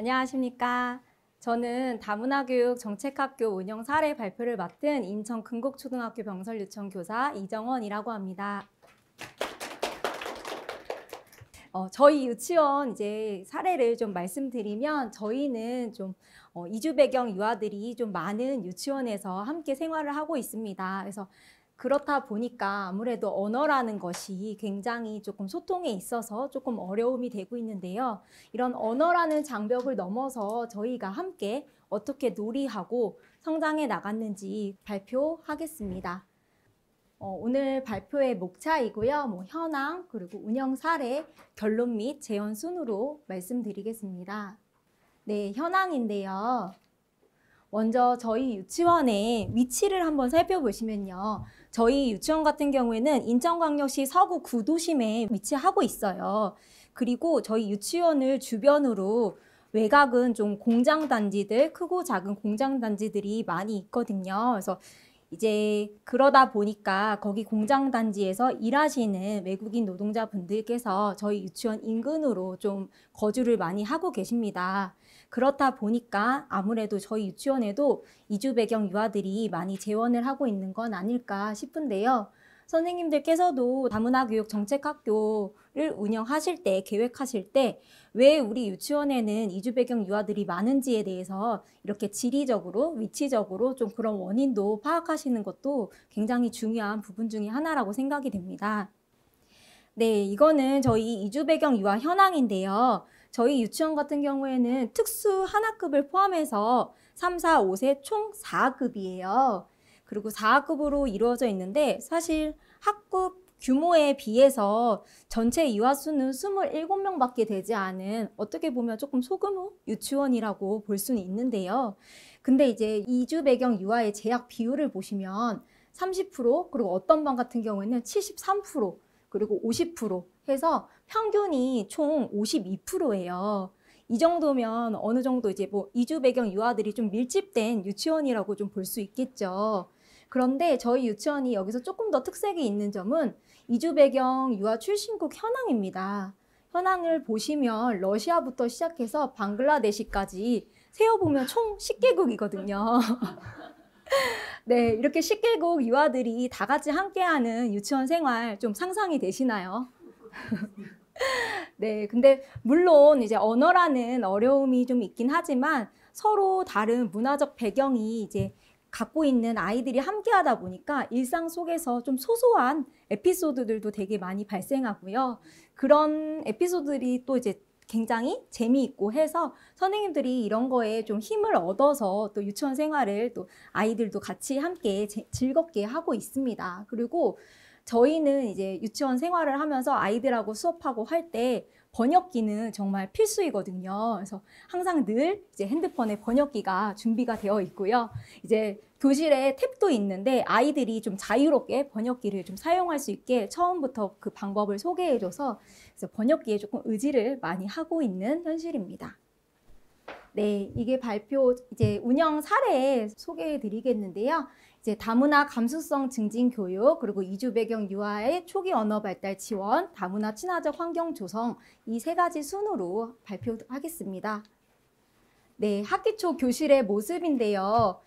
안녕하십니까. 저는 다문화교육 정책학교 운영 사례 발표를 맡은 인천 금곡초등학교 병설유치원 교사 이정원이라고 합니다. 저희 유치원 이제 사례를 좀 말씀드리면 저희는 좀 이주 배경 유아들이 좀 많은 유치원에서 함께 생활을 하고 있습니다. 그래서 그렇다 보니까 아무래도 언어라는 것이 굉장히 조금 소통에 있어서 조금 어려움이 되고 있는데요. 이런 언어라는 장벽을 넘어서 저희가 함께 어떻게 놀이하고 성장해 나갔는지 발표하겠습니다. 오늘 발표의 목차이고요. 현황 그리고 운영 사례, 결론 및 재원 순으로 말씀드리겠습니다. 네, 현황인데요. 먼저 저희 유치원의 위치를 한번 살펴보시면요. 저희 유치원 같은 경우에는 인천광역시 서구 구도심에 위치하고 있어요. 그리고 저희 유치원을 주변으로 외곽은 좀 공장단지들, 크고 작은 공장단지들이 많이 있거든요. 그래서 이제 그러다 보니까 거기 공장단지에서 일하시는 외국인 노동자분들께서 저희 유치원 인근으로 좀 거주를 많이 하고 계십니다. 그렇다 보니까 아무래도 저희 유치원에도 이주 배경 유아들이 많이 재원을 하고 있는 건 아닐까 싶은데요. 선생님들께서도 다문화교육 정책학교를 운영하실 때, 계획하실 때 왜 우리 유치원에는 이주 배경 유아들이 많은지에 대해서 이렇게 지리적으로, 위치적으로 좀 그런 원인도 파악하시는 것도 굉장히 중요한 부분 중에 하나라고 생각이 됩니다. 네, 이거는 저희 이주 배경 유아 현황인데요. 저희 유치원 같은 경우에는 특수 하나급을 포함해서 3, 4, 5세 총 4급이에요. 그리고 4급으로 이루어져 있는데 사실 학급 규모에 비해서 전체 유아 수는 27명밖에 되지 않은 어떻게 보면 조금 소규모 유치원이라고 볼 수는 있는데요. 근데 이제 이주 배경 유아의 재학 비율을 보시면 30% 그리고 어떤 반 같은 경우에는 73% 그리고 50% 해서 평균이 총 52%예요. 이 정도면 어느 정도 이제 이주 배경 유아들이 좀 밀집된 유치원이라고 좀 볼 수 있겠죠. 그런데 저희 유치원이 여기서 조금 더 특색이 있는 점은 이주 배경 유아 출신국 현황입니다. 현황을 보시면 러시아부터 시작해서 방글라데시까지 세어보면 총 10개국이거든요. 네, 이렇게 10개국 유아들이 다 같이 함께하는 유치원 생활 좀 상상이 되시나요? 네, 근데 물론 이제 언어라는 어려움이 좀 있긴 하지만 서로 다른 문화적 배경이 이제 갖고 있는 아이들이 함께 하다 보니까 일상 속에서 좀 소소한 에피소드들도 되게 많이 발생하고요. 그런 에피소드들이 또 이제 굉장히 재미있고 해서 선생님들이 이런 거에 좀 힘을 얻어서 또 유치원 생활을 또 아이들도 같이 함께 즐겁게 하고 있습니다. 그리고 저희는 이제 유치원 생활을 하면서 아이들하고 수업하고 할 때 번역기는 정말 필수이거든요. 그래서 항상 늘 이제 핸드폰에 번역기가 준비가 되어 있고요. 이제 교실에 탭도 있는데 아이들이 좀 자유롭게 번역기를 좀 사용할 수 있게 처음부터 그 방법을 소개해줘서 그래서 번역기에 조금 의지를 많이 하고 있는 현실입니다. 네, 이게 발표 이제 운영 사례 소개해 드리겠는데요. 이제 다문화 감수성 증진 교육, 그리고 이주 배경 유아의 초기 언어 발달 지원, 다문화 친화적 환경 조성 이 세 가지 순으로 발표하겠습니다. 네, 학기 초 교실의 모습인데요.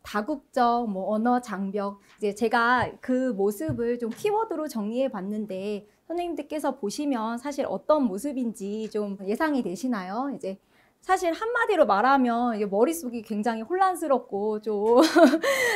다국적, 언어 장벽. 이제 제가 그 모습을 좀 키워드로 정리해 봤는데 선생님들께서 보시면 사실 어떤 모습인지 좀 예상이 되시나요? 이제 사실 한마디로 말하면 머릿속이 굉장히 혼란스럽고 좀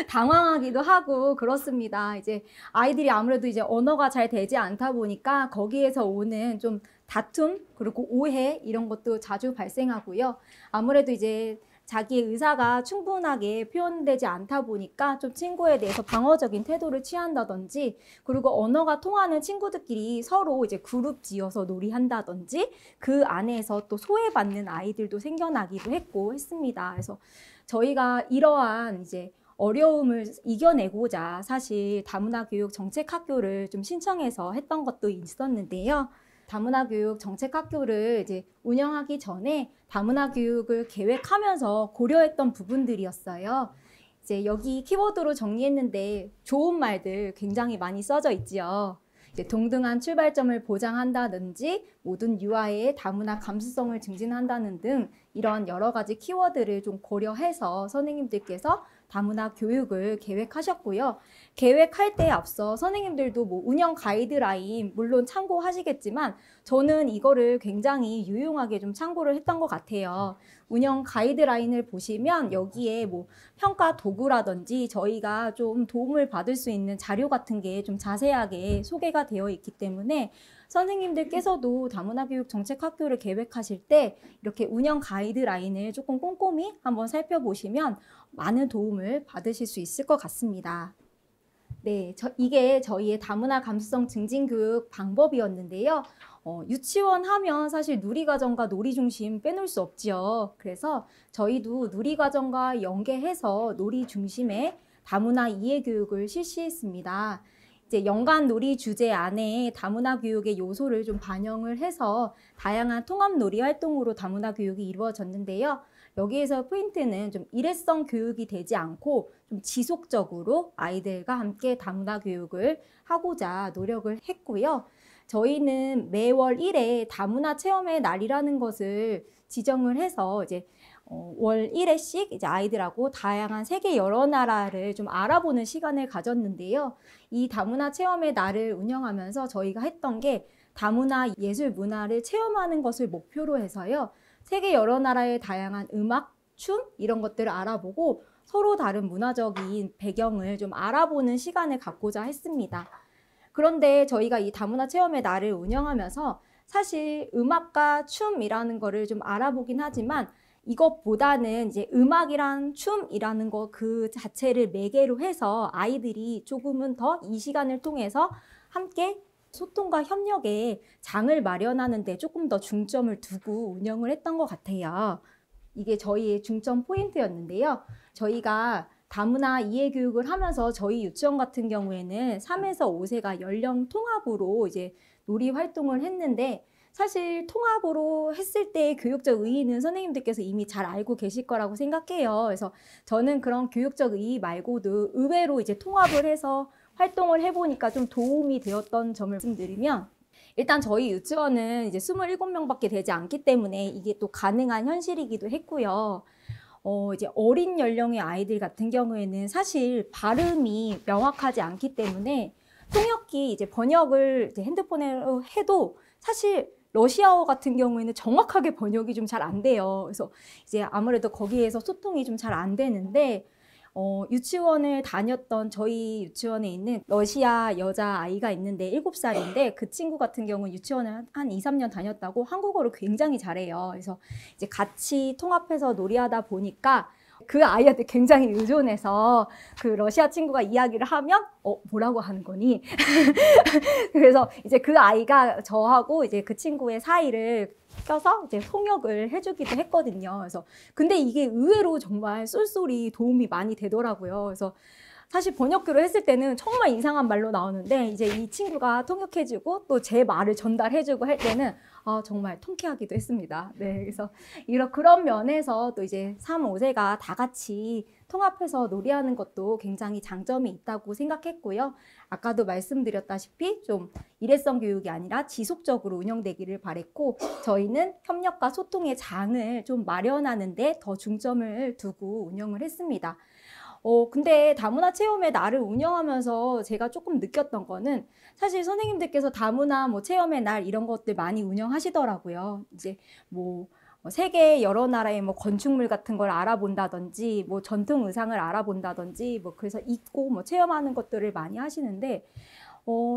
당황하기도 하고 그렇습니다. 이제 아이들이 아무래도 이제 언어가 잘 되지 않다 보니까 거기에서 오는 좀 다툼 그리고 오해 이런 것도 자주 발생하고요. 아무래도 이제 자기의 의사가 충분하게 표현되지 않다 보니까 좀 친구에 대해서 방어적인 태도를 취한다든지 그리고 언어가 통하는 친구들끼리 서로 이제 그룹 지어서 놀이한다든지 그 안에서 또 소외받는 아이들도 생겨나기도 했습니다. 그래서 저희가 이러한 이제 어려움을 이겨내고자 사실 다문화교육 정책학교를 좀 신청해서 했던 것도 있었는데요. 다문화교육 정책학교를 이제 운영하기 전에 다문화교육을 계획하면서 고려했던 부분들이었어요. 이제 여기 키워드로 정리했는데 좋은 말들 굉장히 많이 써져 있지요. 이제 동등한 출발점을 보장한다든지 모든 유아의 다문화 감수성을 증진한다는 등 이런 여러 가지 키워드를 좀 고려해서 선생님들께서 다문화 교육을 계획하셨고요. 계획할 때에 앞서 선생님들도 뭐 운영 가이드라인 물론 참고하시겠지만 저는 이거를 굉장히 유용하게 좀 참고를 했던 것 같아요. 운영 가이드라인을 보시면 여기에 뭐 평가 도구라든지 저희가 좀 도움을 받을 수 있는 자료 같은 게 좀 자세하게 소개가 되어 있기 때문에 선생님들께서도 다문화 교육 정책 학교를 계획하실 때 이렇게 운영 가이드라인을 조금 꼼꼼히 한번 살펴보시면 많은 도움을 받으실 수 있을 것 같습니다. 네, 이게 저희의 다문화 감수성 증진 교육 방법이었는데요. 유치원 하면 사실 누리과정과 놀이중심 빼놓을 수 없죠. 그래서 저희도 누리과정과 연계해서 놀이중심의 다문화 이해교육을 실시했습니다. 이제 연간 놀이 주제 안에 다문화 교육의 요소를 좀 반영을 해서 다양한 통합 놀이 활동으로 다문화 교육이 이루어졌는데요. 여기에서 포인트는 좀 일회성 교육이 되지 않고 좀 지속적으로 아이들과 함께 다문화 교육을 하고자 노력을 했고요. 저희는 매월 1회 다문화 체험의 날이라는 것을 지정을 해서 이제 월 1회씩 이제 아이들하고 다양한 세계 여러 나라를 좀 알아보는 시간을 가졌는데요. 이 다문화 체험의 날을 운영하면서 저희가 했던 게 다문화 예술 문화를 체험하는 것을 목표로 해서요. 세계 여러 나라의 다양한 음악, 춤 이런 것들을 알아보고 서로 다른 문화적인 배경을 좀 알아보는 시간을 갖고자 했습니다. 그런데 저희가 이 다문화 체험의 날을 운영하면서 사실 음악과 춤이라는 거를 좀 알아보긴 하지만 이것보다는 이제 음악이란 춤이라는 거 그 자체를 매개로 해서 아이들이 조금은 더 이 시간을 통해서 함께 소통과 협력에 장을 마련하는 데 조금 더 중점을 두고 운영을 했던 것 같아요. 이게 저희의 중점 포인트였는데요. 저희가 다문화 이해교육을 하면서 저희 유치원 같은 경우에는 3에서 5세가 연령 통합으로 이제 놀이 활동을 했는데 사실 통합으로 했을 때 교육적 의의는 선생님들께서 이미 잘 알고 계실 거라고 생각해요. 그래서 저는 그런 교육적 의의 말고도 의외로 이제 통합을 해서 활동을 해보니까 좀 도움이 되었던 점을 말씀드리면 일단 저희 유치원은 이제 27명밖에 되지 않기 때문에 이게 또 가능한 현실이기도 했고요. 이제 어린 연령의 아이들 같은 경우에는 사실 발음이 명확하지 않기 때문에 통역기 이제 번역을 이제 핸드폰으로 해도 사실 러시아어 같은 경우에는 정확하게 번역이 좀 잘 안 돼요. 그래서 이제 아무래도 거기에서 소통이 좀 잘 안 되는데 유치원을 다녔던 저희 유치원에 있는 러시아 여자아이가 있는데 7살인데 그 친구 같은 경우는 유치원을 한 2, 3년 다녔다고 한국어를 굉장히 잘해요. 그래서 이제 같이 통합해서 놀이하다 보니까 그 아이한테 굉장히 의존해서 그 러시아 친구가 이야기를 하면 뭐라고 하는 거니? 그래서 이제 그 아이가 저하고 이제 그 친구의 사이를 껴서 이제 통역을 해주기도 했거든요. 그래서 근데 이게 의외로 정말 쏠쏠이 도움이 많이 되더라고요. 그래서 사실 번역기로 했을 때는 정말 이상한 말로 나오는데 이제 이 친구가 통역해주고 또 제 말을 전달해주고 할 때는 정말 통쾌하기도 했습니다. 네, 그래서 그런 면에서 또 이제 3, 5세가 다 같이 통합해서 놀이하는 것도 굉장히 장점이 있다고 생각했고요. 아까도 말씀드렸다시피 좀 일회성 교육이 아니라 지속적으로 운영되기를 바랬고 저희는 협력과 소통의 장을 좀 마련하는 데 더 중점을 두고 운영을 했습니다. 근데 다문화 체험의 날을 운영하면서 제가 조금 느꼈던 거는 사실 선생님들께서 다문화 뭐 체험의 날 이런 것들 많이 운영하시더라고요. 이제 뭐 세계 여러 나라의 뭐 건축물 같은 걸 알아본다든지 뭐 전통 의상을 알아본다든지 뭐 그래서 입고 뭐 체험하는 것들을 많이 하시는데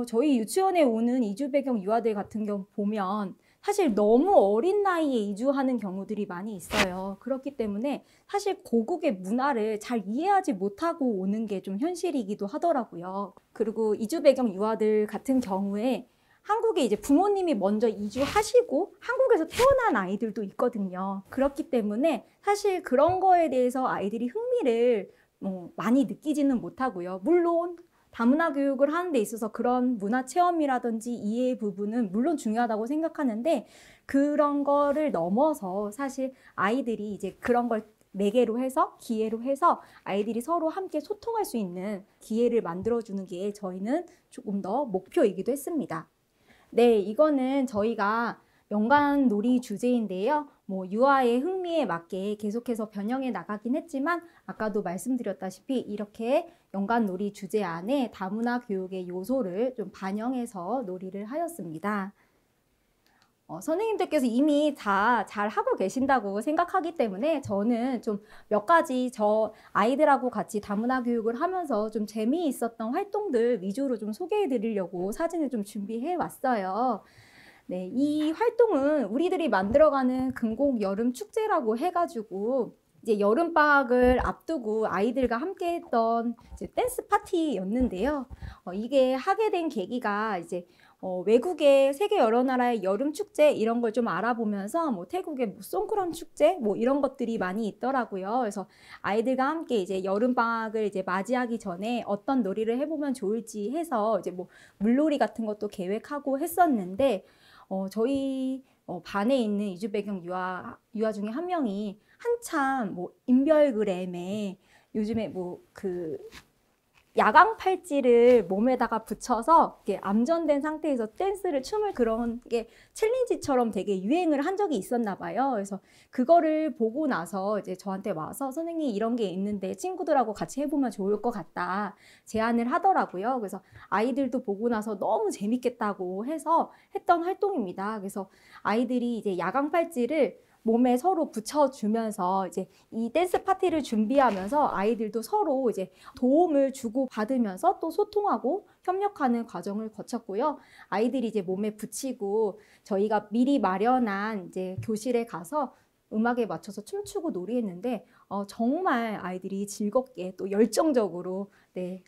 저희 유치원에 오는 이주 배경 유아들 같은 경우 보면 사실 너무 어린 나이에 이주하는 경우들이 많이 있어요. 그렇기 때문에 사실 고국의 문화를 잘 이해하지 못하고 오는 게 좀 현실이기도 하더라고요. 그리고 이주 배경 유아들 같은 경우에 한국에 이제 부모님이 먼저 이주하시고 한국에서 태어난 아이들도 있거든요. 그렇기 때문에 사실 그런 거에 대해서 아이들이 흥미를 많이 느끼지는 못하고요. 물론 다문화 교육을 하는 데 있어서 그런 문화 체험이라든지 이해 부분은 물론 중요하다고 생각하는데 그런 거를 넘어서 사실 아이들이 이제 그런 걸 매개로 해서 기회로 해서 아이들이 서로 함께 소통할 수 있는 기회를 만들어주는 게 저희는 조금 더 목표이기도 했습니다. 네, 이거는 저희가 연간 놀이 주제인데요. 유아의 흥미에 맞게 계속해서 변형해 나가긴 했지만 아까도 말씀드렸다시피 이렇게 연간 놀이 주제 안에 다문화 교육의 요소를 좀 반영해서 놀이를 하였습니다. 선생님들께서 이미 다 잘 하고 계신다고 생각하기 때문에 저는 좀 몇 가지 아이들하고 같이 다문화 교육을 하면서 좀 재미있었던 활동들 위주로 좀 소개해 드리려고 사진을 좀 준비해 왔어요. 네, 이 활동은 우리들이 만들어가는 금곡 여름 축제라고 해가지고 이제 여름방학을 앞두고 아이들과 함께 했던 이제 댄스 파티였는데요. 이게 하게 된 계기가 이제 외국의 세계 여러 나라의 여름 축제 이런 걸 좀 알아보면서 태국의 송크란 축제 이런 것들이 많이 있더라고요. 그래서 아이들과 함께 이제 여름 방학을 이제 맞이하기 전에 어떤 놀이를 해보면 좋을지 해서 이제 물놀이 같은 것도 계획하고 했었는데 저희 반에 있는 이주 배경 유아 중에 한 명이 한참 인별그램에 요즘에 야광 팔찌를 몸에다가 붙여서 이렇게 암전된 상태에서 춤을 그런 게 챌린지처럼 되게 유행을 한 적이 있었나 봐요. 그래서 그거를 보고 나서 이제 저한테 와서 선생님 이런 게 있는데 친구들하고 같이 해보면 좋을 것 같다 제안을 하더라고요. 그래서 아이들도 보고 나서 너무 재밌겠다고 해서 했던 활동입니다. 그래서 아이들이 이제 야광 팔찌를 몸에 서로 붙여주면서 이제 이 댄스 파티를 준비하면서 아이들도 서로 이제 도움을 주고 받으면서 또 소통하고 협력하는 과정을 거쳤고요. 아이들이 이제 몸에 붙이고 저희가 미리 마련한 이제 교실에 가서 음악에 맞춰서 춤추고 놀이했는데 정말 아이들이 즐겁게 또 열정적으로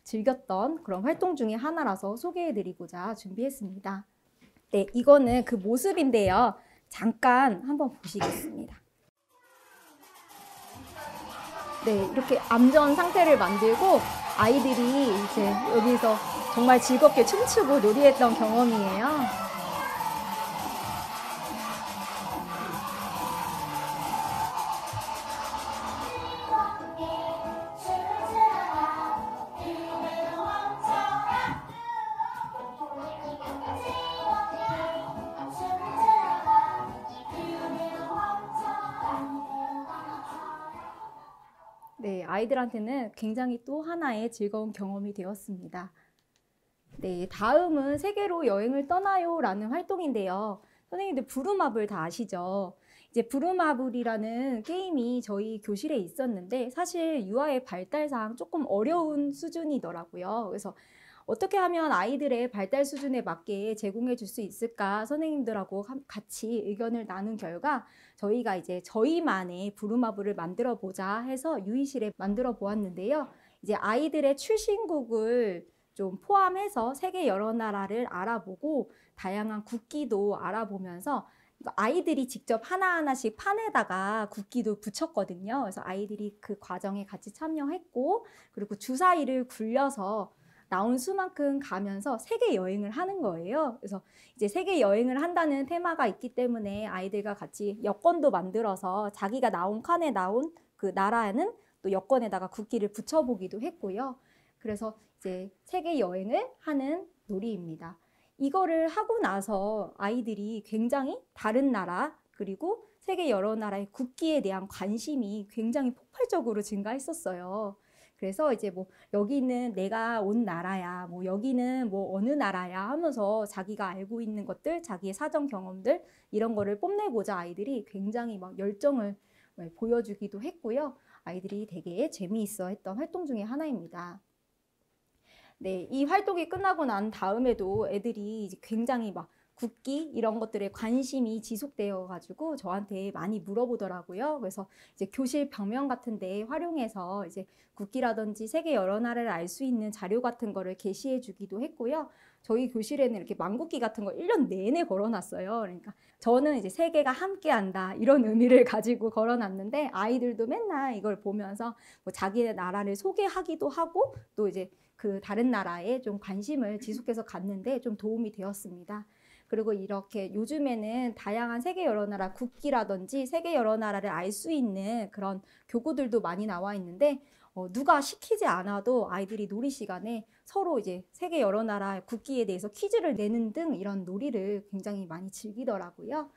즐겼던 그런 활동 중에 하나라서 소개해드리고자 준비했습니다. 네, 이거는 그 모습인데요. 잠깐 한번 보시겠습니다. 네, 이렇게 암전 상태를 만들고 아이들이 이제 여기서 정말 즐겁게 춤추고 놀이했던 경험이에요. 네, 아이들한테는 굉장히 또 하나의 즐거운 경험이 되었습니다. 네, 다음은 세계로 여행을 떠나요 라는 활동인데요. 선생님들 부루마블 다 아시죠? 이제 부루마블이라는 게임이 저희 교실에 있었는데 사실 유아의 발달상 조금 어려운 수준이더라고요. 그래서 어떻게 하면 아이들의 발달 수준에 맞게 제공해 줄 수 있을까 선생님들하고 같이 의견을 나눈 결과 저희가 이제 저희만의 부루마블을 만들어 보자 해서 유이실에 만들어 보았는데요. 이제 아이들의 출신국을 좀 포함해서 세계 여러 나라를 알아보고 다양한 국기도 알아보면서 아이들이 직접 하나하나씩 판에다가 국기도 붙였거든요. 그래서 아이들이 그 과정에 같이 참여했고 그리고 주사위를 굴려서 나온 수만큼 가면서 세계 여행을 하는 거예요. 그래서 이제 세계 여행을 한다는 테마가 있기 때문에 아이들과 같이 여권도 만들어서 자기가 나온 칸에 나온 그 나라에는 또 여권에다가 국기를 붙여보기도 했고요. 그래서 이제 세계 여행을 하는 놀이입니다. 이거를 하고 나서 아이들이 굉장히 다른 나라 그리고 세계 여러 나라의 국기에 대한 관심이 굉장히 폭발적으로 증가했었어요. 그래서 이제 여기는 내가 온 나라야, 여기는 어느 나라야 하면서 자기가 알고 있는 것들, 자기의 사전 경험들 이런 거를 뽐내고자 아이들이 굉장히 열정을 보여주기도 했고요. 아이들이 되게 재미있어 했던 활동 중에 하나입니다. 네, 이 활동이 끝나고 난 다음에도 애들이 이제 굉장히 국기 이런 것들에 관심이 지속되어 가지고 저한테 많이 물어보더라고요. 그래서 이제 교실 벽면 같은 데 활용해서 이제 국기라든지 세계 여러 나라를 알 수 있는 자료 같은 거를 게시해 주기도 했고요. 저희 교실에는 이렇게 망국기 같은 거 1년 내내 걸어놨어요. 그러니까 저는 이제 세계가 함께한다 이런 의미를 가지고 걸어놨는데 아이들도 맨날 이걸 보면서 자기 나라를 소개하기도 하고 또 이제 그 다른 나라에 좀 관심을 지속해서 갖는데 좀 도움이 되었습니다. 그리고 이렇게 요즘에는 다양한 세계 여러 나라 국기라든지 세계 여러 나라를 알 수 있는 그런 교구들도 많이 나와 있는데 누가 시키지 않아도 아이들이 놀이 시간에 서로 이제 세계 여러 나라 국기에 대해서 퀴즈를 내는 등 이런 놀이를 굉장히 많이 즐기더라고요.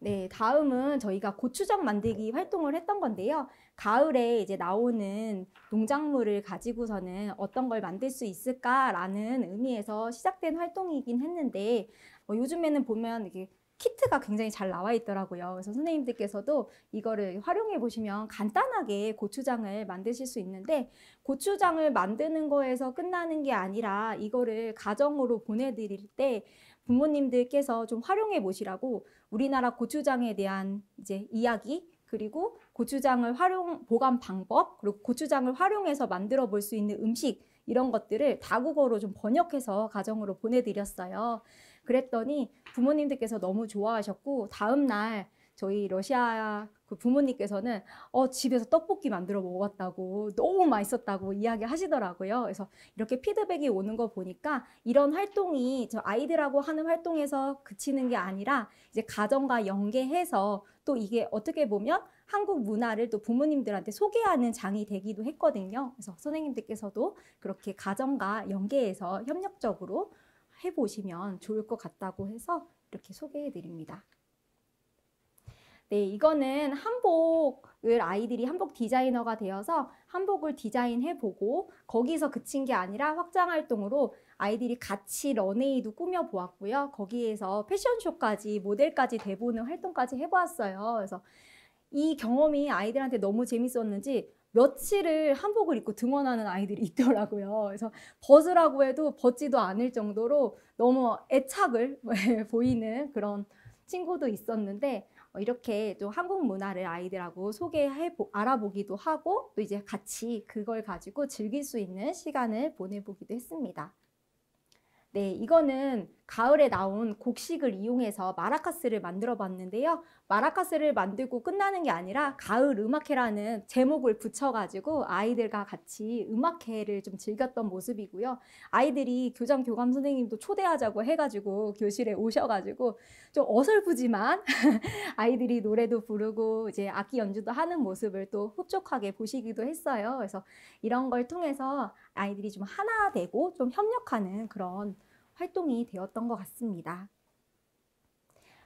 네, 다음은 저희가 고추장 만들기 활동을 했던 건데요. 가을에 이제 나오는 농작물을 가지고서는 어떤 걸 만들 수 있을까라는 의미에서 시작된 활동이긴 했는데, 요즘에는 보면 이게 키트가 굉장히 잘 나와 있더라고요. 그래서 선생님들께서도 이거를 활용해 보시면 간단하게 고추장을 만드실 수 있는데, 고추장을 만드는 거에서 끝나는 게 아니라 이거를 가정으로 보내드릴 때 부모님들께서 좀 활용해 보시라고 우리나라 고추장에 대한 이제 이야기, 그리고 고추장을 보관 방법, 그리고 고추장을 활용해서 만들어 볼 수 있는 음식, 이런 것들을 다국어로 좀 번역해서 가정으로 보내드렸어요. 그랬더니 부모님들께서 너무 좋아하셨고, 다음날 저희 러시아 그 부모님께서는 집에서 떡볶이 만들어 먹었다고, 너무 맛있었다고 이야기하시더라고요. 그래서 이렇게 피드백이 오는 거 보니까 이런 활동이 저 아이들하고 하는 활동에서 그치는 게 아니라 이제 가정과 연계해서 또 이게 어떻게 보면 한국 문화를 또 부모님들한테 소개하는 장이 되기도 했거든요. 그래서 선생님들께서도 그렇게 가정과 연계해서 협력적으로 해보시면 좋을 것 같다고 해서 이렇게 소개해 드립니다. 네, 이거는 한복을 아이들이 한복 디자이너가 되어서 한복을 디자인해보고 거기서 그친 게 아니라 확장활동으로 아이들이 같이 런웨이도 꾸며보았고요. 거기에서 패션쇼까지 모델까지 돼보는 활동까지 해보았어요. 그래서 이 경험이 아이들한테 너무 재밌었는지 며칠을 한복을 입고 등원하는 아이들이 있더라고요. 그래서 벗으라고 해도 벗지도 않을 정도로 너무 애착을 보이는 그런 친구도 있었는데, 이렇게 또 한국 문화를 아이들하고 알아보기도 하고 또 이제 같이 그걸 가지고 즐길 수 있는 시간을 보내보기도 했습니다. 네, 이거는 가을에 나온 곡식을 이용해서 마라카스를 만들어 봤는데요. 마라카스를 만들고 끝나는 게 아니라 가을 음악회라는 제목을 붙여가지고 아이들과 같이 음악회를 좀 즐겼던 모습이고요. 아이들이 교장 교감 선생님도 초대하자고 해가지고 교실에 오셔가지고 좀 어설프지만 아이들이 노래도 부르고 이제 악기 연주도 하는 모습을 또 흡족하게 보시기도 했어요. 그래서 이런 걸 통해서 아이들이 좀 하나 되고 좀 협력하는 그런 활동이 되었던 것 같습니다.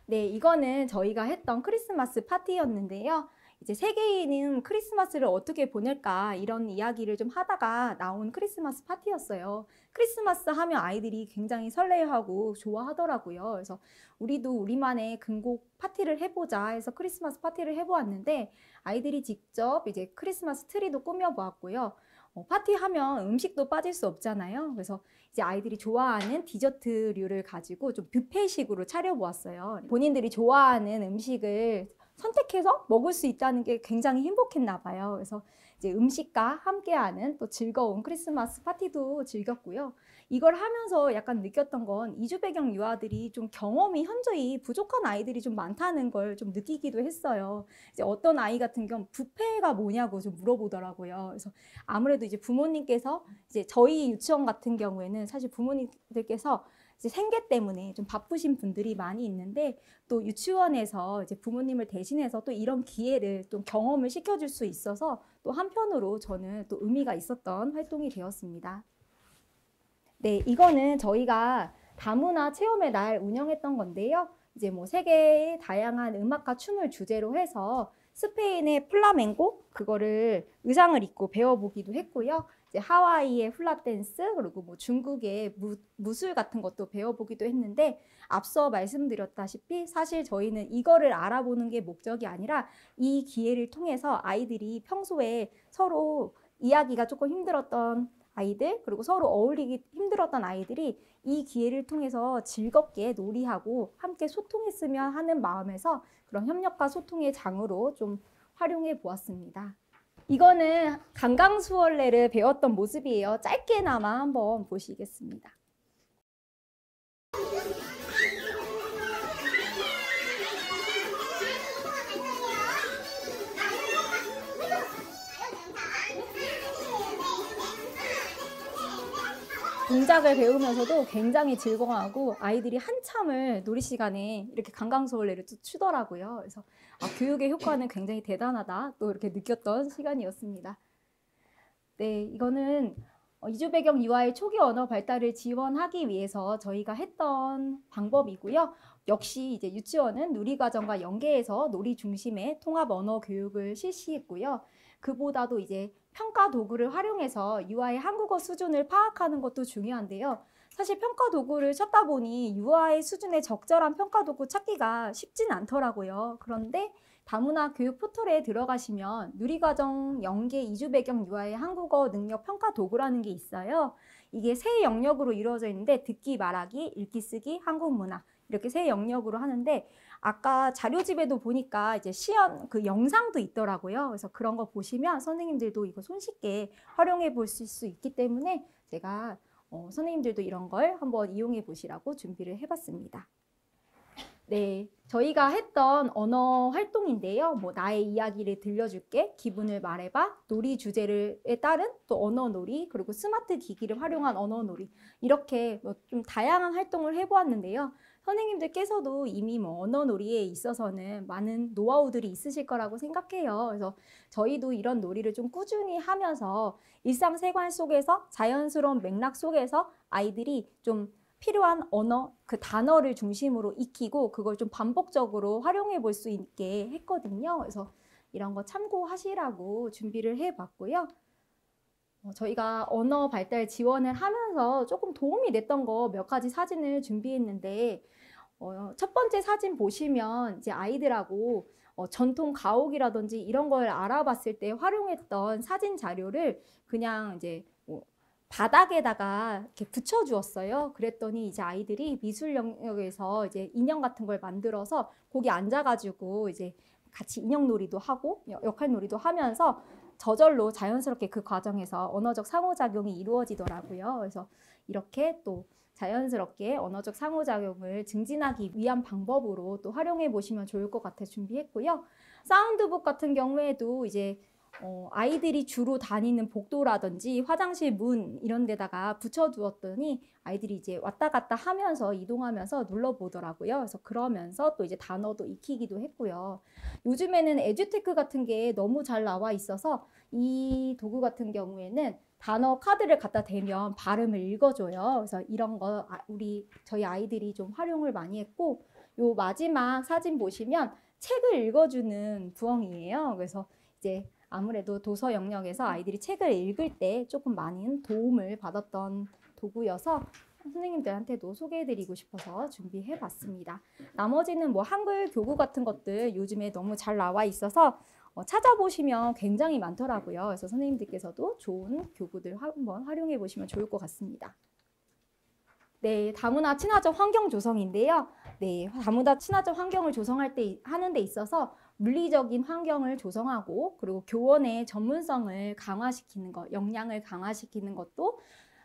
네, 이거는 저희가 했던 크리스마스 파티였는데요. 이제 세계인은 크리스마스를 어떻게 보낼까 이런 이야기를 좀 하다가 나온 크리스마스 파티였어요. 크리스마스 하면 아이들이 굉장히 설레하고 좋아하더라고요. 그래서 우리도 우리만의 근곡 파티를 해보자 해서 크리스마스 파티를 해보았는데, 아이들이 직접 이제 크리스마스 트리도 꾸며보았고요. 파티하면 음식도 빠질 수 없잖아요. 그래서 이제 아이들이 좋아하는 디저트류를 가지고 좀 뷔페식으로 차려보았어요. 본인들이 좋아하는 음식을 선택해서 먹을 수 있다는 게 굉장히 행복했나 봐요. 그래서 이제 음식과 함께하는 또 즐거운 크리스마스 파티도 즐겼고요. 이걸 하면서 약간 느꼈던 건 이주 배경 유아들이 좀 경험이 현저히 부족한 아이들이 좀 많다는 걸 좀 느끼기도 했어요. 이제 어떤 아이 같은 경우 뷔페가 뭐냐고 좀 물어보더라고요. 그래서 아무래도 이제 부모님께서 이제 저희 유치원 같은 경우에는 사실 부모님들께서 이제 생계 때문에 좀 바쁘신 분들이 많이 있는데, 또 유치원에서 이제 부모님을 대신해서 또 이런 기회를 또 경험을 시켜줄 수 있어서 또 한편으로 저는 또 의미가 있었던 활동이 되었습니다. 네, 이거는 저희가 다문화 체험의 날 운영했던 건데요. 이제 뭐 세계의 다양한 음악과 춤을 주제로 해서 스페인의 플라멩고 그거를 의상을 입고 배워보기도 했고요. 이제 하와이의 훌라 댄스, 그리고 뭐 중국의 무술 같은 것도 배워보기도 했는데, 앞서 말씀드렸다시피 사실 저희는 이거를 알아보는 게 목적이 아니라 이 기회를 통해서 아이들이 평소에 서로 이야기가 조금 힘들었던 아이들, 그리고 서로 어울리기 힘들었던 아이들이 이 기회를 통해서 즐겁게 놀이하고 함께 소통했으면 하는 마음에서 그런 협력과 소통의 장으로 좀 활용해 보았습니다. 이거는 강강수월래를 배웠던 모습이에요. 짧게나마 한번 보시겠습니다. 동작을 배우면서도 굉장히 즐거워하고 아이들이 한참을 놀이 시간에 이렇게 강강수월래를 추더라고요. 그래서 교육의 효과는 굉장히 대단하다 또 이렇게 느꼈던 시간이었습니다. 네, 이거는 이주 배경 유아의 초기 언어 발달을 지원하기 위해서 저희가 했던 방법이고요. 역시 이제 유치원은 누리과정과 연계해서 놀이 중심의 통합 언어 교육을 실시했고요. 그보다도 이제 평가 도구를 활용해서 유아의 한국어 수준을 파악하는 것도 중요한데요. 사실 평가 도구를 찾다 보니 유아의 수준에 적절한 평가 도구 찾기가 쉽진 않더라고요. 그런데 다문화 교육 포털에 들어가시면 누리과정 연계 이주 배경 유아의 한국어 능력 평가 도구라는 게 있어요. 이게 세 영역으로 이루어져 있는데 듣기, 말하기, 읽기, 쓰기, 한국 문화 이렇게 세 영역으로 하는데 아까 자료집에도 보니까 이제 시연 그 영상도 있더라고요. 그래서 그런 거 보시면 선생님들도 이거 손쉽게 활용해 볼 수 있기 때문에 제가 선생님들도 이런 걸 한번 이용해 보시라고 준비를 해봤습니다. 네, 저희가 했던 언어 활동인데요. 뭐 나의 이야기를 들려줄게, 기분을 말해봐, 놀이 주제에 따른 또 언어 놀이, 그리고 스마트 기기를 활용한 언어 놀이 이렇게 뭐 좀 다양한 활동을 해보았는데요. 선생님들께서도 이미 뭐 언어 놀이에 있어서는 많은 노하우들이 있으실 거라고 생각해요. 그래서 저희도 이런 놀이를 좀 꾸준히 하면서 일상생활 속에서 자연스러운 맥락 속에서 아이들이 좀 필요한 언어, 그 단어를 중심으로 익히고 그걸 좀 반복적으로 활용해 볼 수 있게 했거든요. 그래서 이런 거 참고하시라고 준비를 해봤고요. 저희가 언어 발달 지원을 하면서 조금 도움이 됐던 거 몇 가지 사진을 준비했는데 첫 번째 사진 보시면 이제 아이들하고 전통 가옥이라든지 이런 걸 알아봤을 때 활용했던 사진 자료를 그냥 이제 바닥에다가 이렇게 붙여주었어요. 그랬더니 이제 아이들이 미술 영역에서 이제 인형 같은 걸 만들어서 거기 앉아가지고 이제 같이 인형놀이도 하고 역할놀이도 하면서 저절로 자연스럽게 그 과정에서 언어적 상호작용이 이루어지더라고요. 그래서 이렇게 또 자연스럽게 언어적 상호작용을 증진하기 위한 방법으로 또 활용해 보시면 좋을 것 같아 준비했고요. 사운드북 같은 경우에도 이제 아이들이 주로 다니는 복도라든지 화장실 문 이런 데다가 붙여두었더니 아이들이 이제 왔다 갔다 하면서 이동하면서 눌러보더라고요. 그래서 그러면서 또 이제 단어도 익히기도 했고요. 요즘에는 에듀테크 같은 게 너무 잘 나와 있어서 이 도구 같은 경우에는 단어 카드를 갖다 대면 발음을 읽어줘요. 그래서 이런 거 저희 아이들이 좀 활용을 많이 했고 요 마지막 사진 보시면 책을 읽어주는 부엉이에요. 그래서 이제 아무래도 도서 영역에서 아이들이 책을 읽을 때 조금 많은 도움을 받았던 도구여서 선생님들한테도 소개해드리고 싶어서 준비해봤습니다. 나머지는 뭐 한글 교구 같은 것들 요즘에 너무 잘 나와 있어서 찾아보시면 굉장히 많더라고요. 그래서 선생님들께서도 좋은 교구들 한번 활용해 보시면 좋을 것 같습니다. 네, 다문화 친화적 환경 조성인데요. 네, 다문화 친화적 환경을 하는 데 있어서 물리적인 환경을 조성하고 그리고 교원의 전문성을 강화시키는 것, 역량을 강화시키는 것도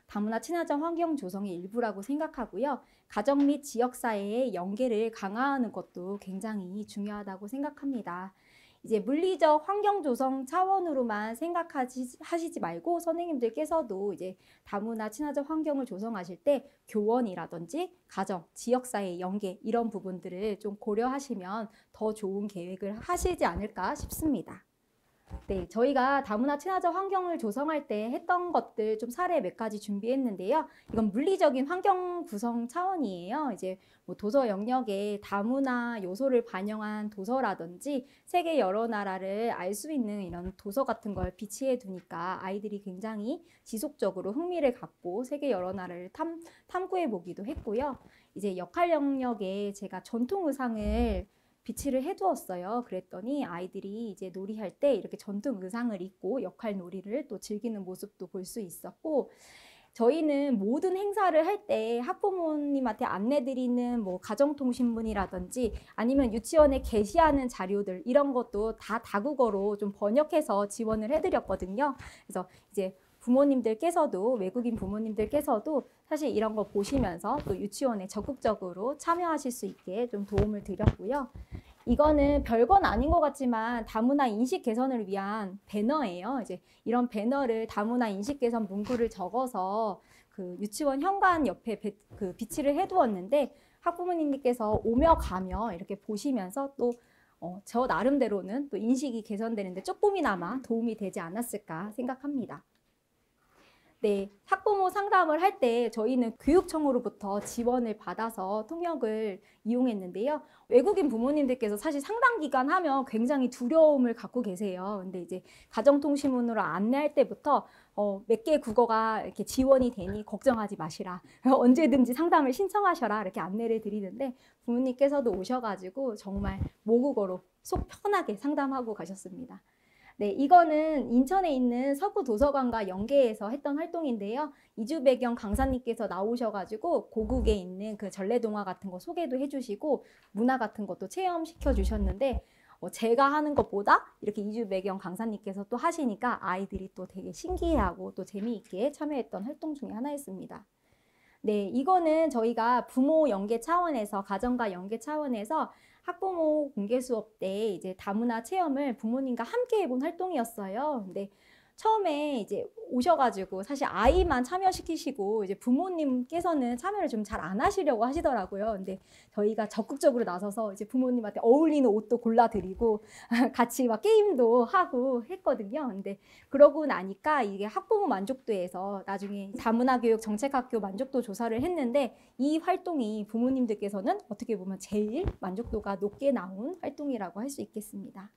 다문화 친화적 환경 조성의 일부라고 생각하고요. 가정 및 지역사회의 연계를 강화하는 것도 굉장히 중요하다고 생각합니다. 이제 물리적 환경 조성 차원으로만 생각하시지 말고 선생님들께서도 이제 다문화 친화적 환경을 조성하실 때 교원이라든지 가정, 지역사회 연계 이런 부분들을 좀 고려하시면 더 좋은 계획을 하시지 않을까 싶습니다. 네, 저희가 다문화 친화적 환경을 조성할 때 했던 것들 좀 사례 몇 가지 준비했는데요. 이건 물리적인 환경 구성 차원이에요. 이제 뭐 도서 영역에 다문화 요소를 반영한 도서라든지 세계 여러 나라를 알 수 있는 이런 도서 같은 걸 비치해 두니까 아이들이 굉장히 지속적으로 흥미를 갖고 세계 여러 나라를 탐구해 보기도 했고요. 이제 역할 영역에 제가 전통 의상을 비치를 해두었어요. 그랬더니 아이들이 이제 놀이할 때 이렇게 전통 의상을 입고 역할 놀이를 또 즐기는 모습도 볼 수 있었고 저희는 모든 행사를 할 때 학부모님한테 안내드리는 뭐 가정통신문이라든지 아니면 유치원에 게시하는 자료들 이런 것도 다 다국어로 좀 번역해서 지원을 해드렸거든요. 그래서 이제 부모님들께서도 외국인 부모님들께서도 사실 이런 거 보시면서 또 유치원에 적극적으로 참여하실 수 있게 좀 도움을 드렸고요. 이거는 별건 아닌 것 같지만 다문화 인식 개선을 위한 배너예요. 이제 이런 배너를 다문화 인식 개선 문구를 적어서 그 유치원 현관 옆에 비치를 해두었는데 학부모님께서 오며 가며 이렇게 보시면서 또 저 나름대로는 또 인식이 개선되는데 조금이나마 도움이 되지 않았을까 생각합니다. 네, 학부모 상담을 할 때 저희는 교육청으로부터 지원을 받아서 통역을 이용했는데요. 외국인 부모님들께서 사실 상담 기간 하면 굉장히 두려움을 갖고 계세요. 근데 이제 가정통신문으로 안내할 때부터 몇 개 국어가 이렇게 지원이 되니 걱정하지 마시라. 언제든지 상담을 신청하셔라. 이렇게 안내를 드리는데 부모님께서도 오셔가지고 정말 모국어로 속 편하게 상담하고 가셨습니다. 네, 이거는 인천에 있는 서구도서관과 연계해서 했던 활동인데요. 이주배경 강사님께서 나오셔가지고 고국에 있는 그 전래동화 같은 거 소개도 해주시고 문화 같은 것도 체험시켜 주셨는데 제가 하는 것보다 이렇게 이주배경 강사님께서 또 하시니까 아이들이 또 되게 신기해하고 또 재미있게 참여했던 활동 중에 하나였습니다. 네, 이거는 저희가 부모 연계 차원에서 가정과 연계 차원에서 학부모 공개 수업 때 이제 다문화 체험을 부모님과 함께 해본 활동이었어요. 근데 처음에 이제 오셔가지고 사실 아이만 참여시키시고 이제 부모님께서는 참여를 좀 잘 안 하시려고 하시더라고요. 근데 저희가 적극적으로 나서서 이제 부모님한테 어울리는 옷도 골라드리고 같이 막 게임도 하고 했거든요. 근데 그러고 나니까 이게 학부모 만족도에서 나중에 다문화 교육 정책학교 만족도 조사를 했는데 이 활동이 부모님들께서는 어떻게 보면 제일 만족도가 높게 나온 활동이라고 할 수 있겠습니다.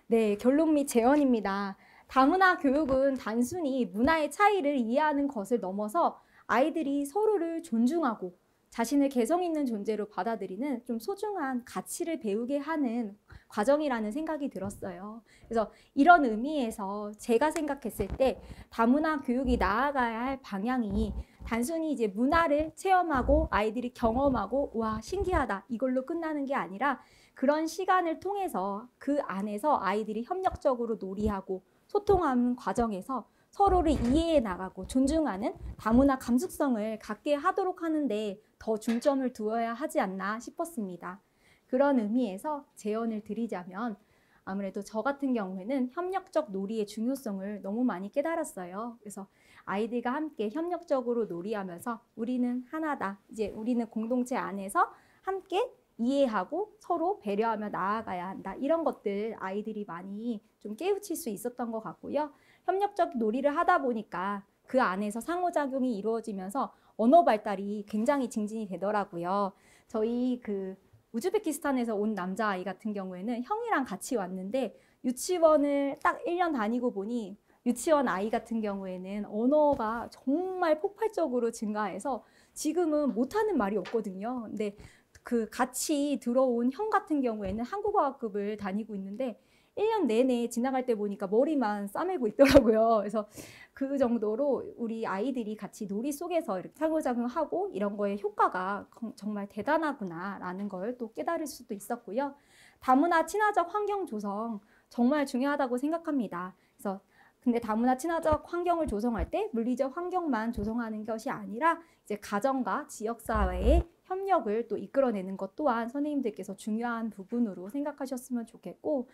네, 결론 및 제언입니다. 다문화 교육은 단순히 문화의 차이를 이해하는 것을 넘어서 아이들이 서로를 존중하고 자신을 개성 있는 존재로 받아들이는 좀 소중한 가치를 배우게 하는 과정이라는 생각이 들었어요. 그래서 이런 의미에서 제가 생각했을 때 다문화 교육이 나아가야 할 방향이 단순히 이제 문화를 체험하고 아이들이 경험하고 와 신기하다 이걸로 끝나는 게 아니라 그런 시간을 통해서 그 안에서 아이들이 협력적으로 놀이하고 소통하는 과정에서 서로를 이해해 나가고 존중하는 다문화 감수성을 갖게 하도록 하는데 더 중점을 두어야 하지 않나 싶었습니다. 그런 의미에서 제언을 드리자면 아무래도 저 같은 경우에는 협력적 놀이의 중요성을 너무 많이 깨달았어요. 그래서 아이들과 함께 협력적으로 놀이하면서 우리는 하나다. 이제 우리는 공동체 안에서 함께 이해하고 서로 배려하며 나아가야 한다. 이런 것들 아이들이 많이 좀 깨우칠 수 있었던 것 같고요. 협력적 놀이를 하다 보니까 그 안에서 상호작용이 이루어지면서 언어 발달이 굉장히 증진이 되더라고요. 저희 그 우즈베키스탄에서 온 남자아이 같은 경우에는 형이랑 같이 왔는데 유치원을 딱 1년 다니고 보니 유치원 아이 같은 경우에는 언어가 정말 폭발적으로 증가해서 지금은 못하는 말이 없거든요. 근데 그 같이 들어온 형 같은 경우에는 한국어학급을 다니고 있는데 1년 내내 지나갈 때 보니까 머리만 싸매고 있더라고요. 그래서 그 정도로 우리 아이들이 같이 놀이 속에서 이렇게 상호작용하고 이런 거에 효과가 정말 대단하구나라는 걸 또 깨달을 수도 있었고요. 다문화 친화적 환경 조성 정말 중요하다고 생각합니다. 그래서 근데 다문화 친화적 환경을 조성할 때 물리적 환경만 조성하는 것이 아니라 이제 가정과 지역사회의 협력을 또 이끌어내는 것 또한 선생님들께서 중요한 부분으로 생각하셨으면 좋겠고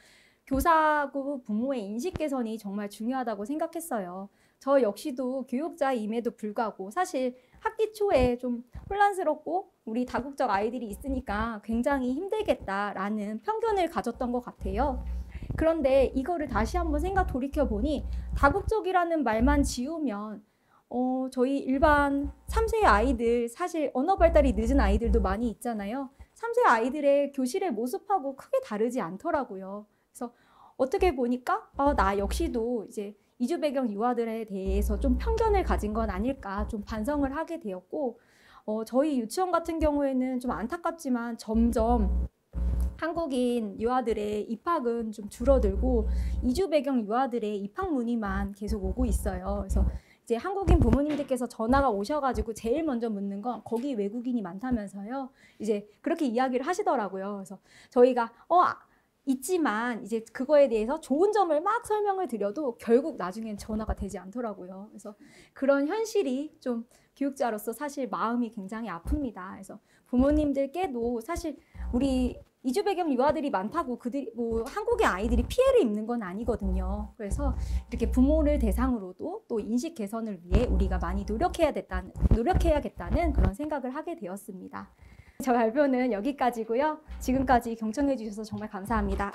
교사고 부모의 인식 개선이 정말 중요하다고 생각했어요. 저 역시도 교육자임에도 불구하고 사실 학기 초에 좀 혼란스럽고 우리 다국적 아이들이 있으니까 굉장히 힘들겠다라는 편견을 가졌던 것 같아요. 그런데 이거를 다시 한번 돌이켜보니 다국적이라는 말만 지우면 저희 일반 3세 아이들 사실 언어 발달이 늦은 아이들도 많이 있잖아요. 3세 아이들의 교실의 모습하고 크게 다르지 않더라고요. 그래서 어떻게 보니까 나 역시도 이제 이주 배경 유아들에 대해서 좀 편견을 가진 건 아닐까 좀 반성을 하게 되었고 저희 유치원 같은 경우에는 좀 안타깝지만 점점 한국인 유아들의 입학은 좀 줄어들고 이주 배경 유아들의 입학 문의만 계속 오고 있어요. 그래서 이제 한국인 부모님들께서 전화가 오셔가지고 제일 먼저 묻는 건 거기 외국인이 많다면서요. 이제 그렇게 이야기를 하시더라고요. 그래서 저희가 있지만 이제 그거에 대해서 좋은 점을 막 설명을 드려도 결국 나중엔 전화가 되지 않더라고요. 그래서 그런 현실이 좀 교육자로서 사실 마음이 굉장히 아픕니다. 그래서 부모님들께도 사실 우리 이주 배경 유아들이 많다고 그들이 한국의 아이들이 피해를 입는 건 아니거든요. 그래서 이렇게 부모를 대상으로도 또 인식 개선을 위해 우리가 많이 노력해야겠다는 그런 생각을 하게 되었습니다. 저 발표는 여기까지고요. 지금까지 경청해 주셔서 정말 감사합니다.